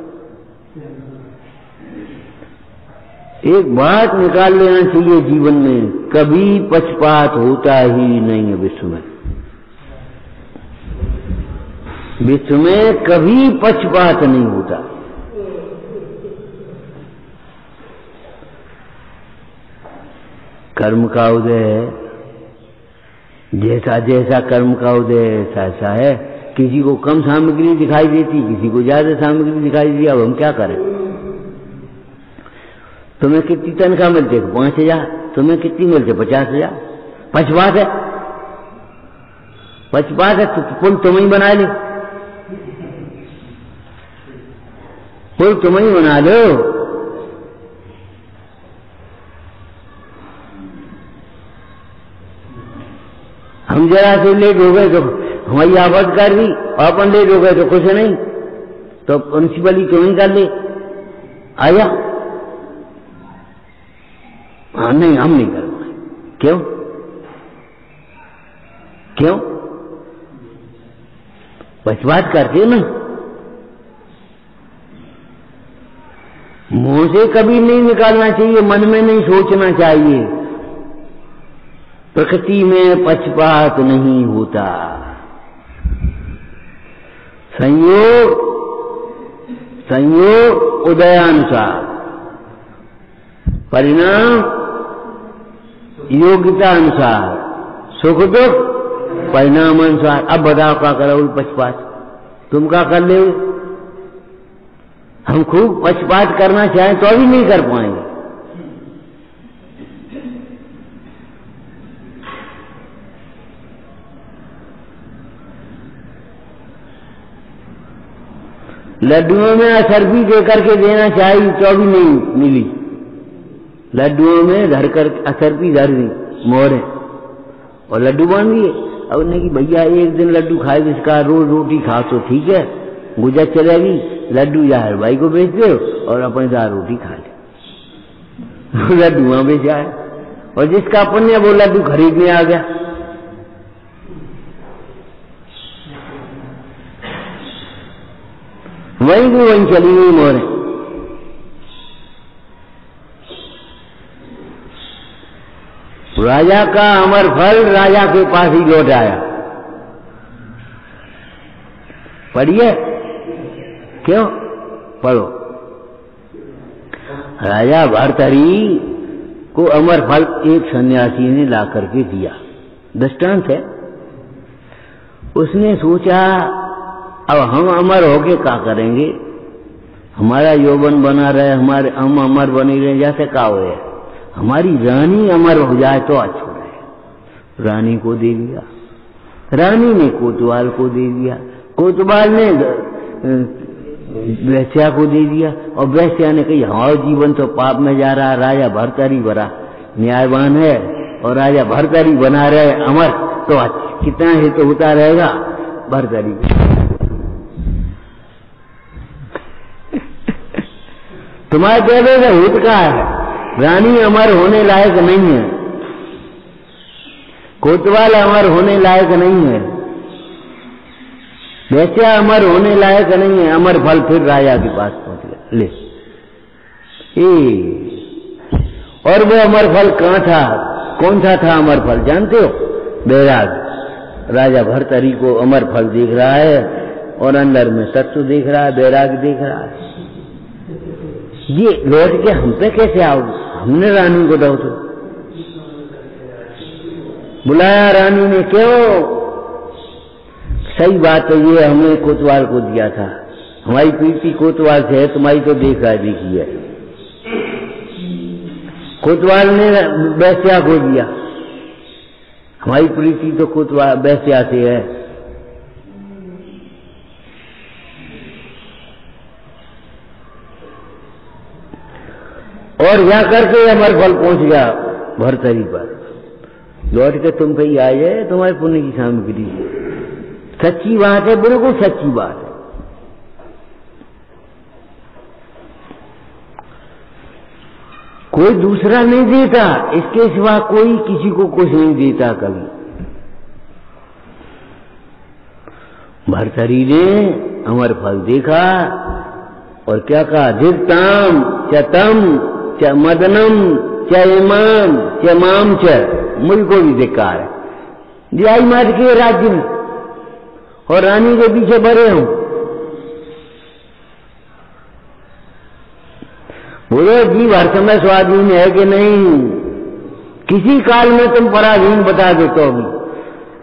एक बात निकाल लेना चाहिए जीवन में, कभी पक्षपात होता ही नहीं है विश्व में, विश्व में कभी पक्षपात नहीं होता। कर्म का उदय है, जैसा जैसा कर्म का उदय ऐसा ऐसा है। किसी को कम सामग्री दिखाई देती, किसी को ज्यादा सामग्री दिखाई दी, अब हम क्या करें? तुम्हें कितनी तनख्वाह मिलती है? 5,000। तुम्हें कितनी मिलती है? 50,000। पक्षपात है, पक्षपात है। तो पुल तुम ही बना लो, पुल तुम ही बना लो। हम जरा से लेट हो गए तो हमारी आवाज कर दी, अपन लेट हो गए तो कुछ नहीं, तो प्रिंसिपल तुम ही कर ले, आया। हाँ नहीं, हम नहीं कर पाए। क्यों? क्यों? पक्षपात करते हो ना, मुंह से कभी नहीं निकालना चाहिए, मन में नहीं सोचना चाहिए। प्रकृति में पक्षपात नहीं होता। संयोग संयोग उदयानुसार, परिणाम योग्यता अनुसार, सुख दुख परिणाम अनुसार। अब बताओ क्या करो? पक्षपात तुम क्या कर ले? हम खूब पक्षपात करना चाहें तो भी नहीं कर पाएंगे। लड्डुओं में असरफी दे करके देना चाहिए तो भी नहीं मिली। लड्डुओं में धर कर असरफी धर दी मोहरे और लड्डू बांध दिए। अब उन्हें कि भैया एक दिन लड्डू खाए, जिसका रोज रोटी खा तो ठीक है, गुजर चलेगी, लड्डू जाहिर भाई को बेच दो और अपने दाल रोटी खा ले। लड्डू वहां बेच आए, और जिसका पुण्य वो लड्डू खरीदने आ गया। वहीं की वहीं चली गई मोहरे। राजा का अमर फल राजा के पास ही लौट आया। पढ़िए, क्यों? पढ़ो। राजा भर्तहरि को अमर फल एक सन्यासी ने ला करके दिया, दृष्टांत है। उसने सोचा अब हम अमर होके क्या करेंगे, हमारा यौवन बना रहे, हम अमर बने रहे, जैसे का हो, हमारी रानी अमर हो जाए तो अच्छा रहे। रानी को दे दिया, रानी ने कोतवाल को दे दिया, कोतवाल ने वैश्या को दे दिया, और वैश्या ने कही हमारा जीवन तो पाप में जा रहा, राजा भर्तहरि बड़ा न्यायवान है और राजा भर्तहरि बना रहे अमर, तो कितना हित होता रहेगा भर्तहरि। तुम्हारे कहने का हित का है, रानी अमर होने लायक नहीं है, कोतवाल अमर होने लायक नहीं है, वैश्या अमर होने लायक नहीं है। अमर फल फिर राजा के पास पहुंच गया, ले। और वो अमर फल कहाँ था, कौन सा था अमर फल जानते हो? बैराग। राजा भर्तहरि को अमर फल दिख रहा है और अंदर में तत्व दिख रहा है, बैराग दिख रहा है। ये लौट के हम पे कैसे आओ, हमने रानी को दो तो बुलाया, रानी ने क्यों? सही बात है, ये हमने कोतवाल को दिया था, हमारी प्रीति कोतवाल से है, तुम्हारी तो देखा देखी है। कोतवाल ने वैश्या को दिया, हमारी प्रीति तो कोतवाल वैश्या से है। और जा करके अमर फल पहुंच गया भर्तहरि पर, लौट के तुम पे ही आ जाए, तुम्हारे पुण्य की सामग्री है। सच्ची बात है, बिल्कुल सच्ची बात है। कोई दूसरा नहीं देता, इसके सिवा कोई किसी को कुछ नहीं देता कभी। भर्तहरि ने अमर फल देखा और क्या कहा, धीरताम च तम च मदनम च इमाम च माम च, मुझको भी धिक्कार है, दियाई मार के राज्य में और रानी के पीछे बड़े हूं। बोले जीव हर समय स्वाधीन है कि नहीं, किसी काल में तुम पराधीन बता दो तो भी।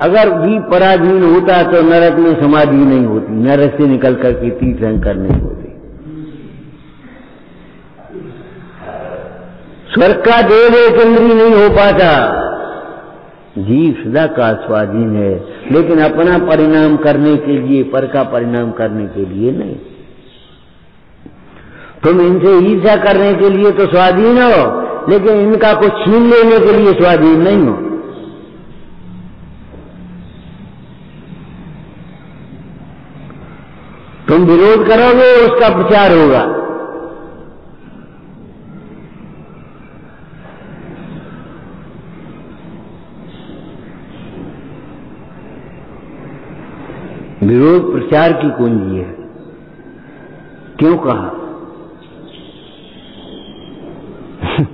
अगर जीव पराधीन होता तो नरक में समाधि नहीं होती, नरक से निकल करके तीर्थंकर नहीं होती, स्वर्ग का देव एक इंद्री नहीं हो पाता। जीव सदा का स्वाधीन है, लेकिन अपना परिणाम करने के लिए, पर का परिणाम करने के लिए नहीं। तुम इनसे ईर्ष्या करने के लिए तो स्वाधीन हो, लेकिन इनका कुछ छीन लेने के लिए स्वाधीन नहीं हो। तुम विरोध करोगे, उसका प्रचार होगा। विरोध प्रचार की कुंजी है। क्यों कहा?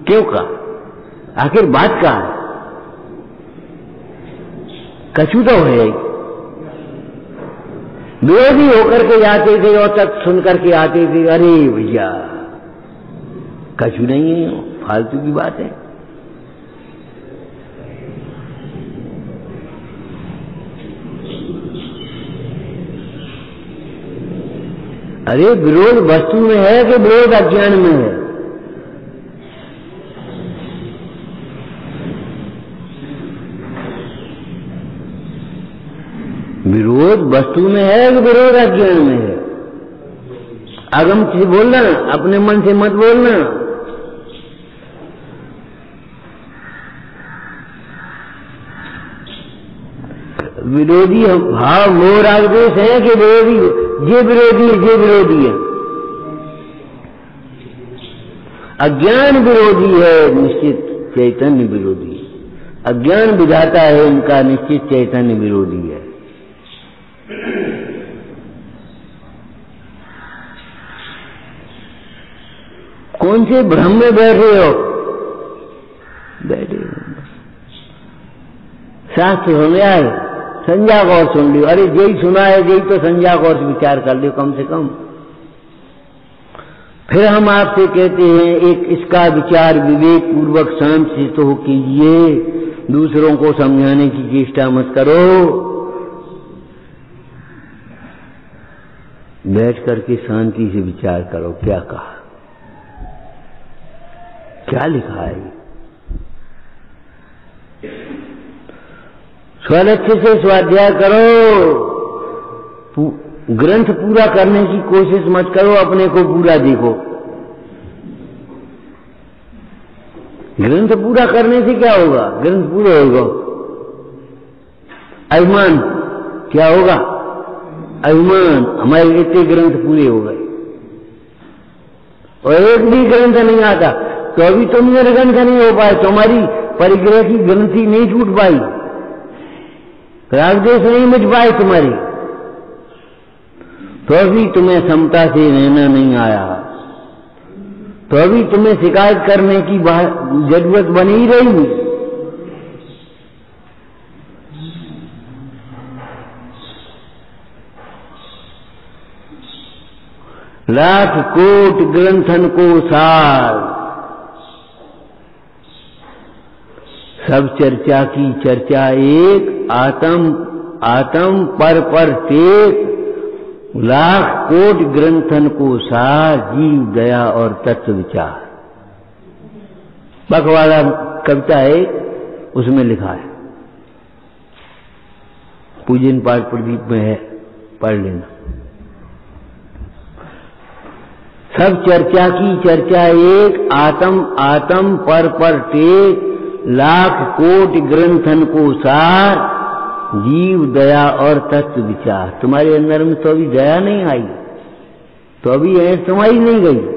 क्यों कहा? आखिर बात कहा है? कछु तो है। विरोधी होकर के जाते थे और तक सुन करके आते थे, अरे भैया कछु नहीं है, फालतू की बात है। अरे विरोध वस्तु में है कि विरोध अज्ञान में है? विरोध वस्तु में है कि विरोध अज्ञान में है? अगम से बोलना, अपने मन से मत बोलना। विरोधी भाव मोह राग द्वेष है कि विरोधी, ये विरोधी है, ये विरोधी है। अज्ञान विरोधी है, निश्चित चैतन्य विरोधी है। अज्ञान विधाता है उनका, निश्चित चैतन्य विरोधी है। कौन से भ्रम में बैठे हो? बैठे हो, शास्त्र हो गया है, संज्ञा और सुन लियो। अरे यही सुना है, यही तो संज्ञा और विचार कर लियो कम से कम। फिर हम आपसे कहते हैं एक इसका विचार विवेक पूर्वक शांत से तो कीजिए, दूसरों को समझाने की चेष्टा मत करो। बैठ करके शांति से विचार करो क्या कहा, क्या लिखा है। स्वलक्ष्य से स्वाध्याय करो, ग्रंथ पूरा करने की कोशिश मत करो, अपने को पूरा देखो। ग्रंथ पूरा करने से क्या होगा, ग्रंथ पूरा होगा, अभिमान क्या होगा, अभिमान, हमारे इतने ग्रंथ पूरे हो गए और एक भी ग्रंथ नहीं आता, तो अभी तुम निर्ग्रंथ नहीं हो पाए, तुम्हारी परिग्रह की ग्रंथि नहीं छूट पाई, रागद्वेष नहीं मिट पाए तुम्हारी, तो अभी तुम्हें समता से रहना नहीं आया, तो अभी तुम्हें शिकायत करने की जरूरत बनी रही। लाख कोट ग्रंथन को सार, सब चर्चा की चर्चा एक, आत्म पर टेक, लाख कोट ग्रंथन को सार, जीव दया और तत्व विचार। बकवाला कविता है, उसमें लिखा है, पूजन पाठ प्रदीप में है, पढ़ लेना। सब चर्चा की चर्चा एक, आत्म पर टेक, लाख कोट ग्रंथन को सार, जीव दया और तत्व विचार। तुम्हारे अंदर में तो अभी दया नहीं आई, तो अभी ऐसा तुम्हारी नहीं गई।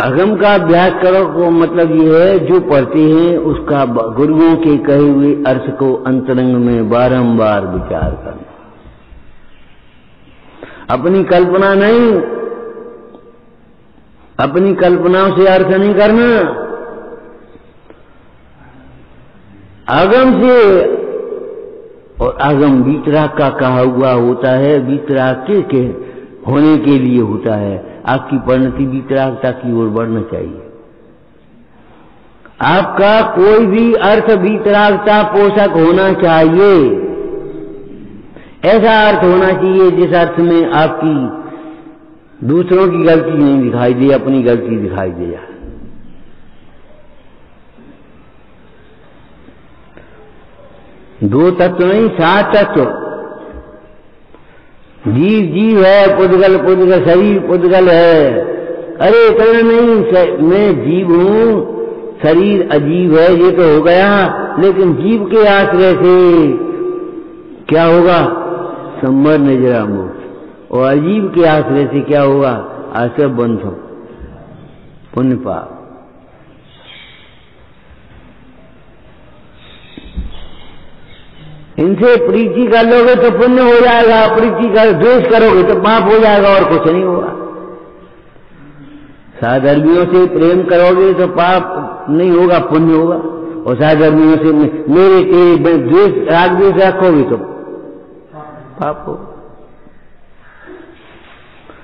अगम का अभ्यास करो को मतलब ये है, जो पढ़ते हैं उसका गुरुओं के कहे हुए अर्थ को अंतरंग में बारंबार विचार करना, अपनी कल्पना नहीं, अपनी कल्पनाओं से अर्थ नहीं करना, आगम से। और आगम वीतराग का कहा हुआ होता है, वीतराग के होने के लिए होता है। आपकी परिणति वीतरागता की ओर बढ़ना चाहिए। आपका कोई भी अर्थ वीतरागता पोषक होना चाहिए, ऐसा अर्थ होना चाहिए जिस अर्थ में आपकी दूसरों की गलती नहीं दिखाई दे, अपनी गलती दिखाई दे जाए। दो तत्व नहीं, 7 तत्व। जीव जीव है, पुद्गल पुद्गल, शरीर पुद्गल है। अरे इतना नहीं, मैं जीव हूं, शरीर अजीव है, ये तो हो गया, लेकिन जीव के आश्रय से क्या होगा, संबर निजरा मोक्ष। और अजीव के आश्रय से क्या होगा, आश्रय बंध हो, पुण्य पाप। इनसे प्रीति कर लोगे तो पुण्य हो जाएगा, प्रीति कर द्वेष करोगे तो पाप हो जाएगा, और कुछ नहीं होगा। साधर्मियों से प्रेम करोगे तो पाप नहीं होगा, पुण्य होगा। और साधर्मियों से मेरे तेरे द्वेष राग द्वेष रखोगे तो पाप होगा।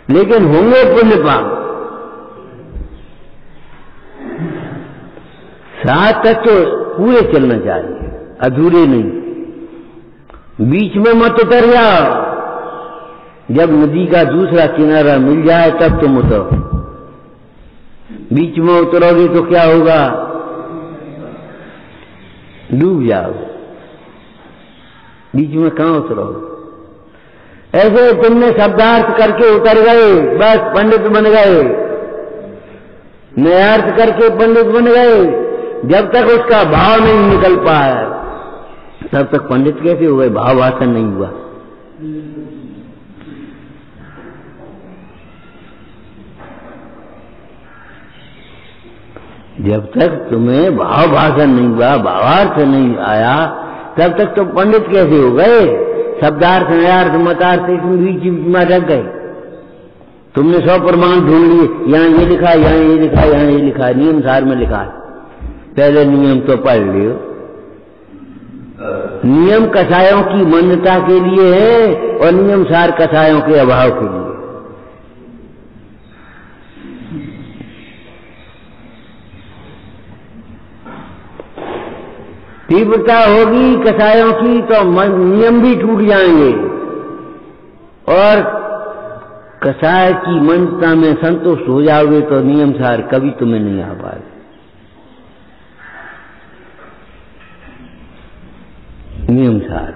लेकिन होंगे पुण्य पाप। 7 तत्व पूरे चलना चाहिए, अधूरे नहीं। बीच में मत उतर जाओ, जब नदी का दूसरा किनारा मिल जाए तब तुम उतरो। बीच में उतरोगे तो क्या होगा, डूब जाओ। बीच में कहां उतरोगे? ऐसे तुमने शब्दार्थ करके उतर गए, बस पंडित बन गए, न्यायार्थ करके पंडित बन गए। जब तक उसका भाव नहीं निकल पाया तब तक पंडित कैसे हो गए, भाव वासन नहीं हुआ। जब तक तुम्हें भाव भाषण नहीं हुआ, भावार्थ नहीं आया, तब तक तो पंडित कैसे हो गए? शब्दार्थ नयार्थ मतार्थ इसमें बीच में रख गए। तुमने 100 प्रमाण ढूंढ लिए, यहाँ ये लिखा, यहाँ ये लिखा, यहाँ ये लिखा, नियम सार में लिखा। पहले नियम तो पढ़ लियो। नियम कसायों की मान्यता के लिए है और नियम सार कसायों के अभाव के लिए। तीव्रता होगी कसायों की तो नियम भी टूट जाएंगे और कसाय की मान्यता में संतुष्ट हो जाओगे तो नियम सार कभी तुम्हें नहीं आ पाएगा। नियम सार,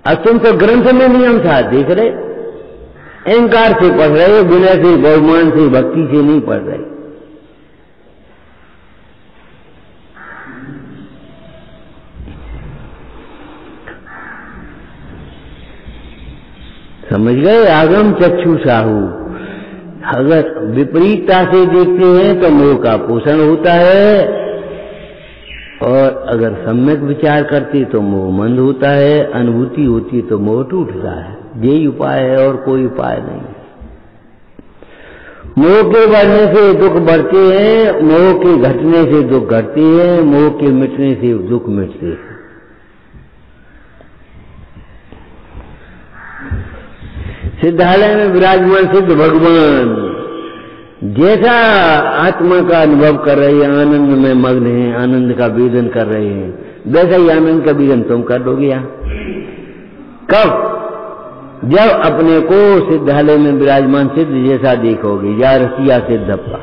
अब तुम तो ग्रंथ में नियम सार देख रहे, अहंकार से पढ़ रहे, विनय से, बहुमान से, भक्ति से नहीं पढ़ रहे। समझ गए? आगम चक्षु साहू। अगर विपरीतता से देखते हैं तो मोह का पोषण होता है और अगर सम्यक विचार करते तो मोह मंद होता है, अनुभूति होती तो मोह टूटता है। यही उपाय है और कोई उपाय नहीं। मोह के बढ़ने से दुख बढ़ते हैं, मोह के घटने से दुख घटते हैं, मोह के मिटने से दुख मिटते हैं। सिद्धालय में विराजमान सिद्ध भगवान जैसा आत्मा का अनुभव कर रहे हैं, आनंद में मग्न हैं, आनंद का वेदन कर रहे हैं, वैसा ही आनंद का वेदन तुम कर दोगे। यहाँ कब? जब अपने को सिद्धालय में विराजमान सिद्ध जैसा देखोगे, या रसिया सिद्धप्पा।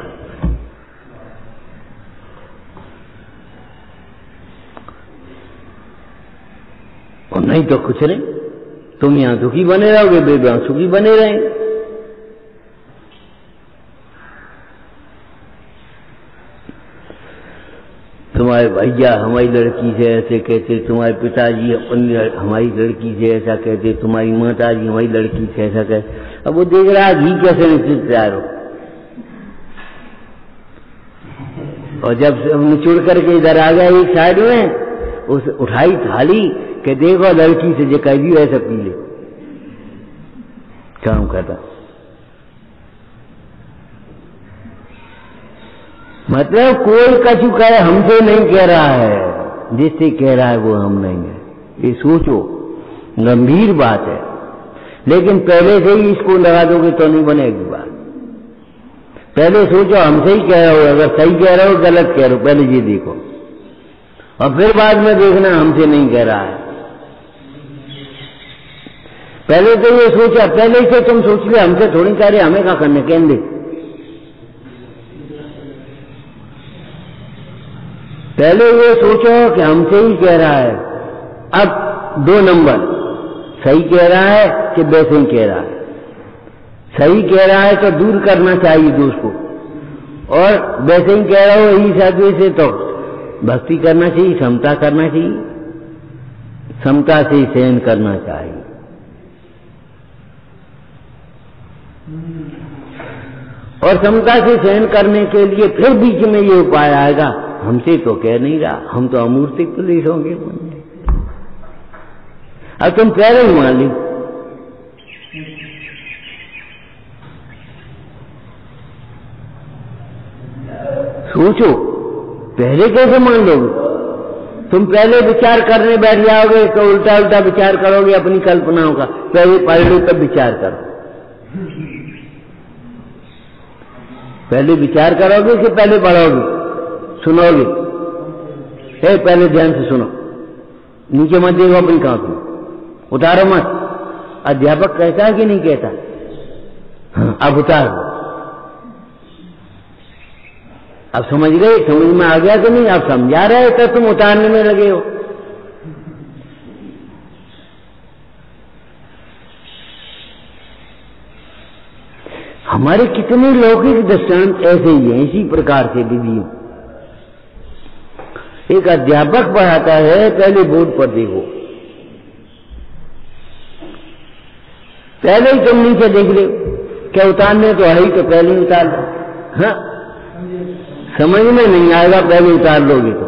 और नहीं तो कुछ नहीं, तुम यहां सुखी बने रहोगे, वे वहां सुखी बने रहेंगे। तुम्हारे भैया हमारी लड़की से ऐसे कहते, तुम्हारे पिताजी हमारी लड़की से ऐसा कहते, तुम्हारी माता जी हमारी लड़की से ऐसा कहते। अब वो देख रहा है घी कैसे निश्चित तैयार हो, और जब निचुड़ करके इधर आ गया एक साइड में, उस उठाई थाली कि देखो लड़की से जो कह दी ऐसा पी ले, काम करता। मतलब कोई कछु कहे हमसे नहीं कह रहा है, जिससे कह रहा है वो हम नहीं है। ये सोचो, गंभीर बात है। लेकिन पहले से ही इसको लगा दोगे तो नहीं बनेगी बात। पहले सोचो हमसे ही कह रहे हो, अगर सही कह रहे हो गलत कह रहे हो, पहले ये देखो, और फिर बाद में देखना हमसे नहीं कह रहा है। पहले तो ये सोचा, पहले से तुम सोच लिया हमसे थोड़ी कह रहे, हमें क्या करने कहने। पहले ये सोचो कि हमसे ही कह रहा है। अब 2 नंबर, सही कह रहा है कि वैसे ही कह रहा है। सही कह रहा है तो दूर करना चाहिए दोष को, और वैसे ही कह रहा हो यही साधु से तो भक्ति करना चाहिए, समता करना चाहिए, समता से सहन करना चाहिए। और समता से सहन करने के लिए फिर बीच में ये उपाय आएगा, हमसे तो कह नहीं रहा, हम तो अमूर्तिक पुलिस होंगे। अब तुम पहले ही मान ली, सोचो पहले कैसे मान लोगे? तुम पहले विचार करने बैठ जाओगे तो उल्टा उल्टा विचार करोगे अपनी कल्पनाओं का। पहले पढ़ लो तब विचार करो। पहले विचार करोगे कि पहले पढ़ोगे, सुनोगे? पहले ध्यान से सुनो, नीचे मत देखो अपनी कॉपी, उतारो मत। अध्यापक कहता है कि नहीं कहता? हाँ, अब उतारो। अब समझ गए? समझ में आ गया कि नहीं? आप समझा रहे तो तुम उतारने में लगे हो। हमारे कितने लौकिक दृष्टांत ऐसे ही हैं, इसी प्रकार से विधि। एक अध्यापक पढ़ाता है, पहले बोर्ड पर देखो, पहले ही तुम नीचे देख ले, क्या उतारने तो है ही, तो पहले ही उतार लो। हाँ, समझ में नहीं आएगा, पहले उतार लोगे तो।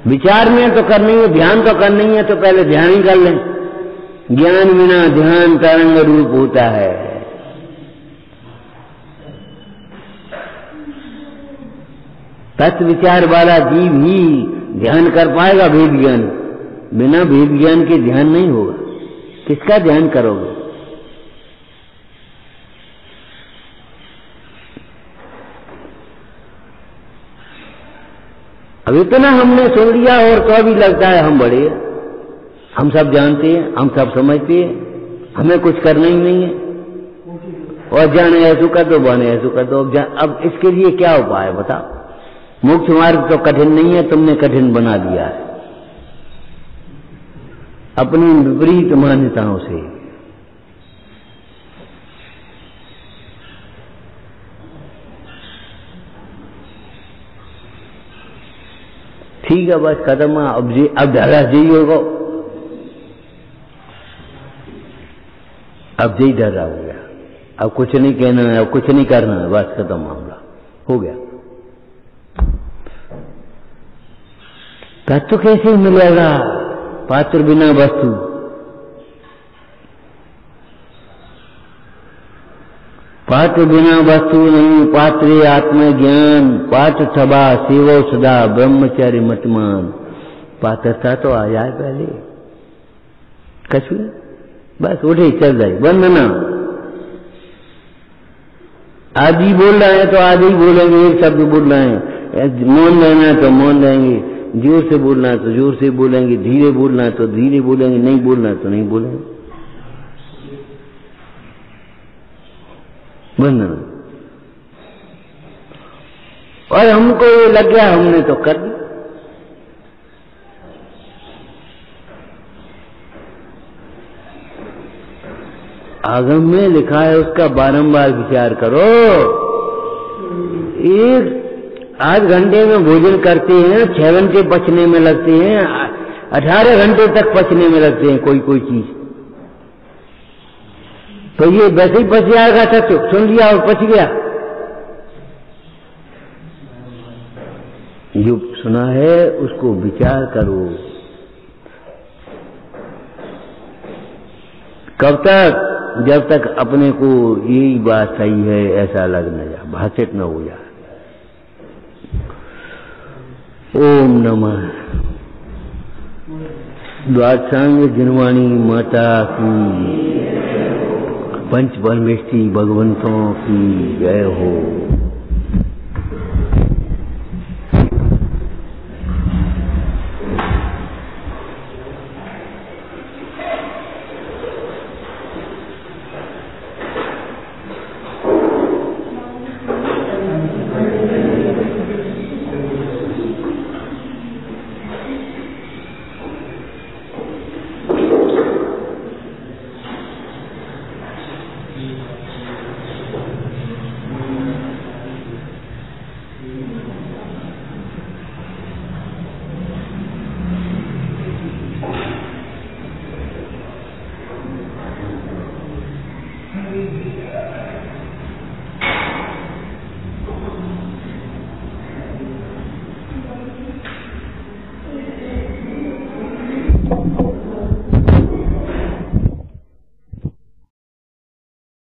विचार में तो करनी है, ध्यान तो करनी है, तो पहले ध्यान ही कर लें। ज्ञान बिना ध्यान तरंग रूप होता है। तत्व विचार वाला जीव ही ध्यान कर पाएगा भेद ज्ञान। बिना भेद ज्ञान के ध्यान नहीं होगा। किसका ध्यान करोगे? अब इतना हमने सुन लिया और तो अभी लगता है हम बड़े हैं, हम सब जानते हैं, हम सब समझते हैं, हमें कुछ करना ही नहीं है। और जाने ऐसू कर दो, बने ऐसू कर दो। अब इसके लिए क्या उपाय बताओ? मोक्ष मार्ग तो कठिन नहीं है, तुमने कठिन बना दिया है अपनी विपरीत मान्यताओं से। ठीक है, बस खत्म। अब ढला जी होगा, अब जी डर रहा हो गया। अब कुछ नहीं कहना है, अब कुछ नहीं करना है, बस खत्म, मामला हो गया। तत्व कैसे मिलेगा? पात्र बिना वस्तु। पात्र बिना वस्तु नहीं, पात्रे आत्मज्ञान। पात्र सभा सेवो सदा, ब्रह्मचर्य मतमान। पात्रता तो आ जाए पहले, कछु बस उठे चल जाए, वंदना। आज ही बोल रहे हैं तो आज ही बोलेंगे, एक शब्द बोल रहे हैं। मौन रहना है तो मौन रहेंगे, जोर से बोलना है तो जोर से बोलेंगे, धीरे बोलना है तो धीरे बोलेंगे, नहीं बोलना है तो नहीं बोलेंगे। वंदना। और हमको ये लग गया, हमने तो कर दी। आगम में लिखा है, उसका बारंबार विचार करो। एक 8 घंटे में भोजन करते हैं, 6 घंटे पचने में लगते हैं, 18 घंटे तक पचने में लगते हैं कोई चीज। तो ये वैसे ही पच जाएगा, तत्व सुन लिया और पच गया। जो सुना है उसको विचार करो। कब तक? जब तक अपने को यही बात सही है ऐसा लग न जा, भाषित न हो जा। ओम नमः द्वादशांग जिनवाणी माता की, पंच परमेष्ठी भगवंतों की जय हो।